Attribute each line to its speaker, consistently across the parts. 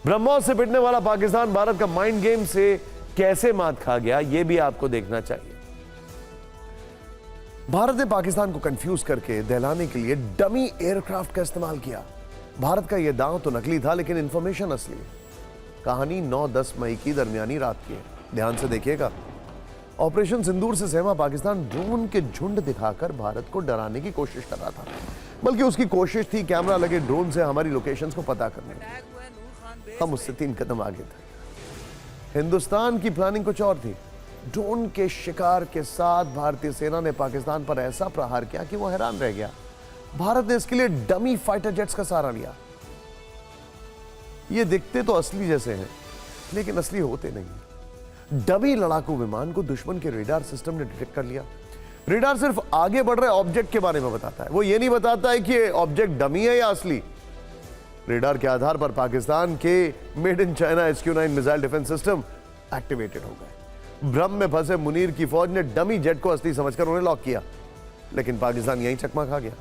Speaker 1: ब्रह्मोस से पिटने वाला पाकिस्तान भारत का माइंड गेम से कैसे मात खा गया, यह भी आपको देखना चाहिए। भारत ने पाकिस्तान को कंफ्यूज करके दहलाने के लिए डमी एयरक्राफ्ट का इस्तेमाल किया। भारत का यह दांव तो नकली था, लेकिन इंफॉर्मेशन असली। कहानी 9-10 मई की दरमियानी रात की है। ध्यान से देखिएगा। ऑपरेशन सिंदूर से सहमा पाकिस्तान ड्रोन के झुंड दिखाकर भारत को डराने की कोशिश कर रहा था, बल्कि उसकी कोशिश थी कैमरा लगे ड्रोन से हमारी लोकेशंस को पता करने की। हम उससे 3 कदम आगे थे। हिंदुस्तान की प्लानिंग कुछ और थी। ड्रोन के शिकार के साथ भारतीय सेना ने पाकिस्तान पर ऐसा प्रहार किया कि वो हैरान रह गया। भारत ने इसके लिए डमी फाइटर जेट्स का सहारा लिया। ये दिखते तो असली जैसे हैं, लेकिन असली होते नहीं। डमी लड़ाकू विमान को दुश्मन के रेडार सिस्टम ने डिटेक्ट कर लिया। रेडार सिर्फ आगे बढ़ रहे ऑब्जेक्ट के बारे में बताता है, वो ये नहीं बताता है कि ये ऑब्जेक्ट डमी है या असली। रेडार के आधार पर पाकिस्तान के made in China HQ-9 missile defence system activated हो गए। भ्रम में फंसे मुनीर की फौज ने डमी जेट को असली समझकर उन्हें लॉक किया, लेकिन पाकिस्तान यहीं चकमा खा गया।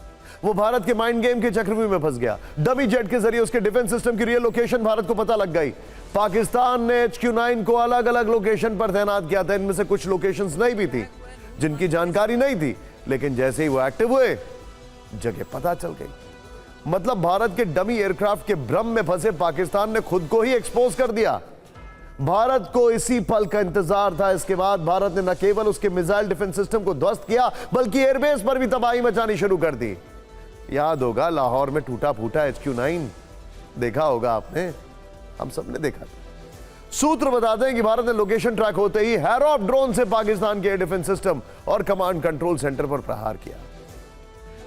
Speaker 1: वो भारत के माइंड गेम के चक्रव्यूह में फंस गया। डमी जेट के जरिए उसके डिफेंस सिस्टम की रियल लोकेशन भारत को पता लग गई। पाकिस्तान ने HQ-9 को अलग अलग लोकेशन पर तैनात किया था। इनमें से कुछ लोकेशंस नहीं भी थी, जिनकी जानकारी नहीं थी, लेकिन जैसे ही वो एक्टिव हुए जगह पता चल गई। मतलब भारत के डमी एयरक्राफ्ट के भ्रम में फंसे पाकिस्तान ने खुद को ही एक्सपोज कर दिया। भारत को इसी पल का इंतजार था। इसके बाद भारत ने न केवल उसके मिसाइल डिफेंस सिस्टम को ध्वस्त किया, बल्कि एयरबेस पर भी तबाही मचानी शुरू कर दी। याद होगा लाहौर में टूटा फूटा HQ-9, देखा होगा आपने, हम सबने देखा था। सूत्र बताते हैं कि भारत ने लोकेशन ट्रैक होते ही हैरोप ड्रोन से पाकिस्तान के एयर डिफेंस सिस्टम और कमांड कंट्रोल सेंटर पर प्रहार किया।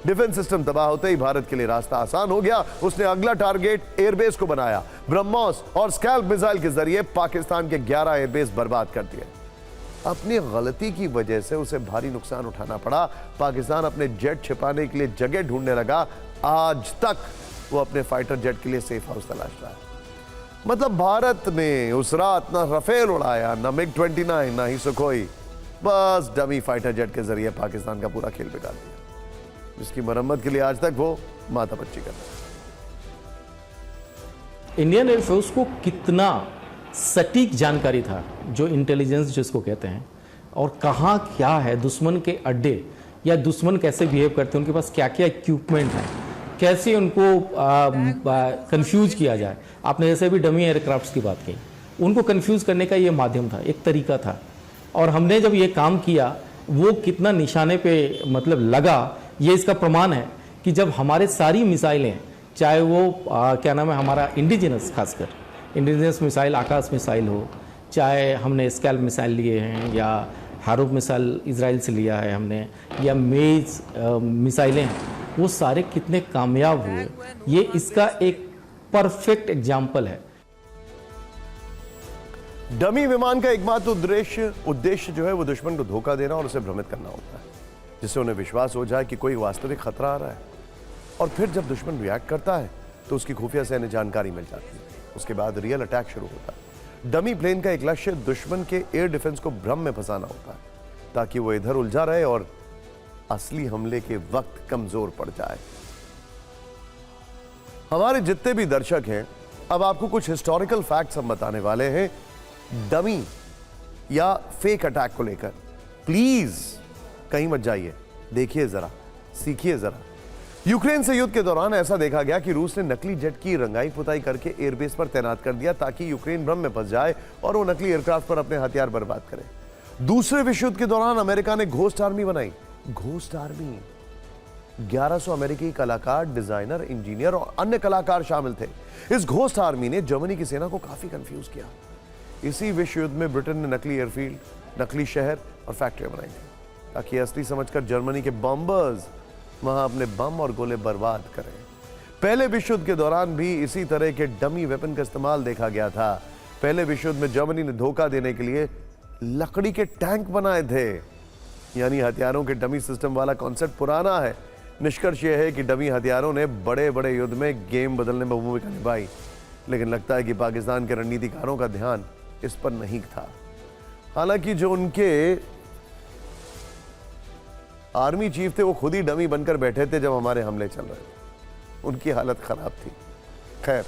Speaker 1: डिफेंस सिस्टम तबाह होते ही भारत के लिए रास्ता आसान हो गया। उसने अगला टारगेट एयरबेस को बनाया। ब्रह्मोस और स्कैल्प मिसाइल के जरिए पाकिस्तान के 11 एयरबेस बर्बाद कर दिए। अपनी गलती की वजह से उसे भारी नुकसान उठाना पड़ा। पाकिस्तान अपने जेट छिपाने के लिए जगह ढूंढने लगा। आज तक वो अपने फाइटर जेट के लिए सेफ हाउस तलाश रहा है। मतलब भारत ने उस रात ना राफेल उड़ाया, ना MiG-29, ना ही सुखोई, बस डमी फाइटर जेट के जरिए पाकिस्तान का पूरा खेल बिगाड़ दिया, जिसकी मरम्मत के लिए आज तक वो माथा पच्ची कर रहा है।
Speaker 2: इंडियन एयरफोर्स को कितना सटीक जानकारी था, जो इंटेलिजेंस जिसको कहते हैं, और कहाँ क्या है दुश्मन के अड्डे, या दुश्मन कैसे बिहेव करते हैं, उनके पास क्या क्या इक्विपमेंट है, कैसे उनको कंफ्यूज किया जाए। आपने जैसे भी डमी एयरक्राफ्ट्स की बात कही, उनको कंफ्यूज करने का ये माध्यम था, एक तरीका था। और हमने जब ये काम किया, वो कितना निशाने पे मतलब लगा, ये इसका प्रमाण है कि जब हमारे सारी मिसाइलें, चाहे वो क्या नाम है हमारा इंडिजिनस, खासकर इंडिजिनस मिसाइल, आकाश मिसाइल हो, चाहे हमने स्कैल्प मिसाइल लिए हैं, या हारूफ मिसाइल इजराइल से लिया है हमने, या मेज मिसाइलें हैं, वो सारे कितने कामयाब हुए। ये इसका एक परफेक्ट एग्जाम्पल है।
Speaker 1: डमी विमान का एकमात्र उद्देश्य जो है वो दुश्मन को धोखा देना और उसे भ्रमित करना होता है, जिससे उन्हें विश्वास हो जाए कि कोई वास्तविक खतरा आ रहा है। और फिर जब दुश्मन रिएक्ट करता है तो उसकी खुफिया से इन्हें जानकारी मिल जाती है। उसके बाद रियल अटैक शुरू होता है। डमी प्लेन का एक लक्ष्य दुश्मन के एयर डिफेंस को भ्रम में फंसाना होता है, ताकि वो इधर उलझा रहे और असली हमले के वक्त कमजोर पड़ जाए। हमारे जितने भी दर्शक हैं, अब आपको कुछ हिस्टोरिकल फैक्ट्स हम बताने वाले हैं डमी या फेक अटैक को लेकर। प्लीज कहीं मत जाइए, देखिए जरा, सीखिए जरा। यूक्रेन से युद्ध के दौरान ऐसा देखा गया कि रूस ने नकली जेट की रंगाई पुताई करके एयरबेस पर तैनात कर दिया, ताकि यूक्रेन भ्रम में फंस जाए और वो नकली एयरक्राफ्ट पर अपने हथियार बर्बाद करे। दूसरे विश्व युद्ध के दौरान अमेरिका ने घोस्ट आर्मी बनाई। घोस्ट आर्मी 1100 अमेरिकी कलाकार, डिजाइनर, इंजीनियर और अन्य कलाकार शामिल थे। इस घोस्ट आर्मी ने जर्मनी की सेना को काफी कंफ्यूज किया। इसी विश्व युद्ध में ब्रिटेन ने नकली एयरफील्ड, नकली शहर और फैक्ट्रियां बनाई थी, ताकि असली समझकर जर्मनी के बॉम्बर्स वहां अपने बम और गोले बर्बाद करें। पहले विश्व युद्ध के दौरान भी इसी तरह के डमी वेपन का इस्तेमाल देखा गया था। पहले विश्व युद्ध में जर्मनी ने धोखा देने के लिए लकड़ी के टैंक बनाए थे। यानी हथियारों के डमी सिस्टम वाला कॉन्सेप्ट पुराना है। निष्कर्ष यह है कि डमी हथियारों ने बड़े बड़े युद्ध में गेम बदलने में भूमिका निभाई, लेकिन लगता है कि पाकिस्तान के रणनीतिकारों का ध्यान इस पर नहीं था। हालांकि जो उनके आर्मी चीफ थे वो खुद ही डमी बनकर बैठे थे जब हमारे हमले चल रहे थे। उनकी हालत खराब थी। खैर,